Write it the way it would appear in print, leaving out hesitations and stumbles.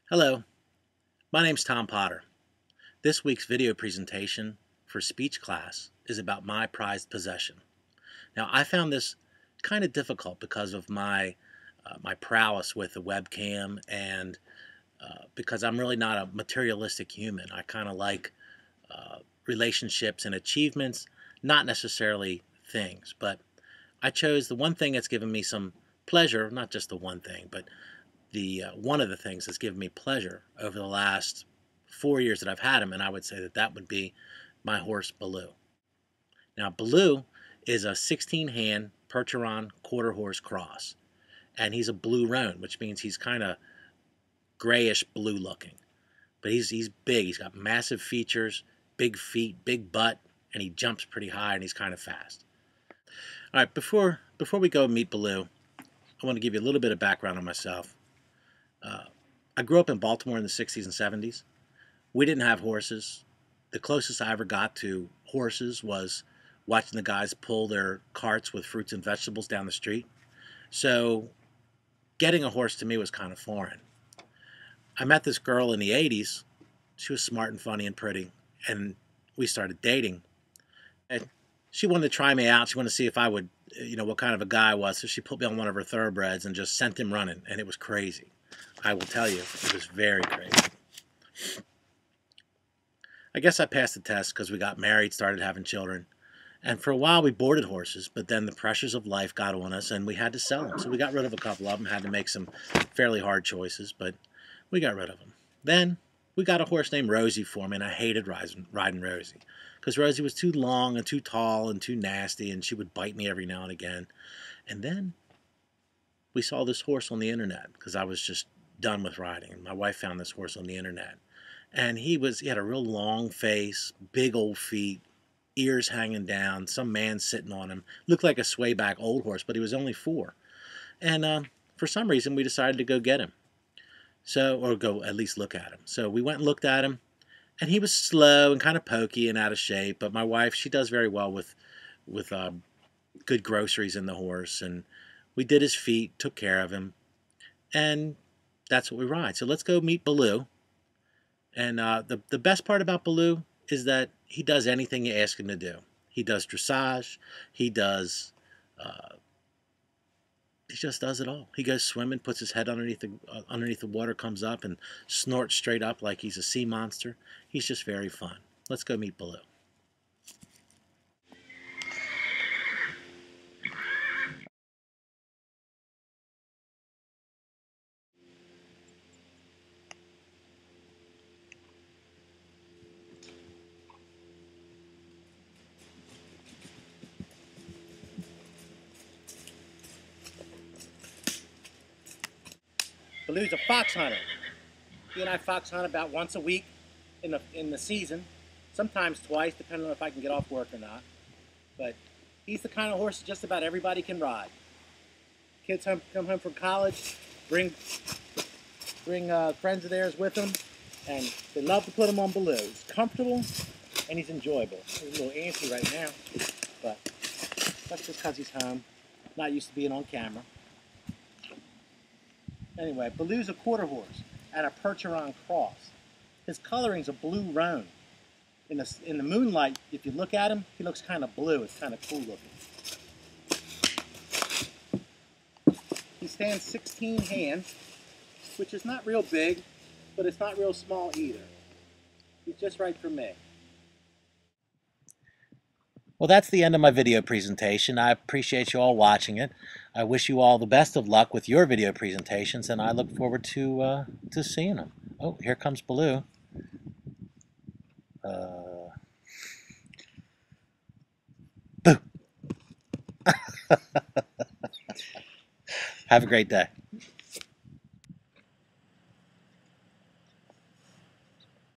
Hello, my name's Tom Potter. This week's video presentation for speech class is about my prized possession. Now, I found this kind of difficult because of my prowess with the webcam and because I'm really not a materialistic human. I kind of like relationships and achievements, not necessarily things. But I chose the one thing that's given me some pleasure, not just the one thing, but the one of the things that's given me pleasure over the last 4 years that I've had him, and I would say that that would be my horse Baloo. Now, Baloo is a 16-hand Percheron quarter horse cross, and he's a blue roan, which means he's kind of grayish blue looking. But he's big. He's got massive features, big feet, big butt, and he jumps pretty high, and he's kind of fast. All right, before we go meet Baloo, I want to give you a little bit of background on myself. I grew up in Baltimore in the 60s and 70s. We didn't have horses. The closest I ever got to horses was watching the guys pull their carts with fruits and vegetables down the street. So getting a horse to me was kind of foreign. I met this girl in the 80s. She was smart and funny and pretty, and we started dating. And she wanted to try me out. She wanted to see if I would, what kind of a guy I was. So she put me on one of her thoroughbreds and just sent him running, and it was crazy. I will tell you, it was very crazy. I guess I passed the test because we got married, started having children. And for a while we boarded horses, but then the pressures of life got on us and we had to sell them. So we got rid of a couple of them, had to make some fairly hard choices, but we got rid of them. Then we got a horse named Rosie for me, and I hated riding Rosie because Rosie was too long and too tall and too nasty, and she would bite me every now and again. And then we saw this horse on the internet because I was just done with riding. And my wife found this horse on the internet. And he had a real long face, big old feet, ears hanging down, some man sitting on him. Looked like a swayback old horse, but he was only 4. And for some reason, we decided to go get him. Or go at least look at him. So we went and looked at him, and he was slow and kind of pokey and out of shape. But my wife, she does very well with good groceries in the horse. And we did his feet, took care of him, and that's what we ride. So let's go meet Baloo. And the best part about Baloo is that he does anything you ask him to do. He does dressage. He just does it all. He goes swimming, puts his head underneath the water, comes up and snorts straight up like he's a sea monster. He's just very fun. Let's go meet Baloo. Baloo's a fox hunter. He and I fox hunt about once a week in the season, sometimes twice, depending on if I can get off work or not. But he's the kind of horse just about everybody can ride. Kids come home from college, bring friends of theirs with them, and they love to put him on Baloo. He's comfortable and he's enjoyable. He's a little antsy right now, but that's just because he's home, not used to being on camera. Anyway, Baloo's a quarter horse and a Percheron cross. His coloring's a blue roan. In the moonlight, if you look at him, he looks kind of blue. It's kind of cool looking. He stands 16 hands, which is not real big, but it's not real small either. He's just right for me. Well, that's the end of my video presentation. I appreciate you all watching it. I wish you all the best of luck with your video presentations, and I look forward to seeing them. Oh, here comes Baloo. Boo! Have a great day.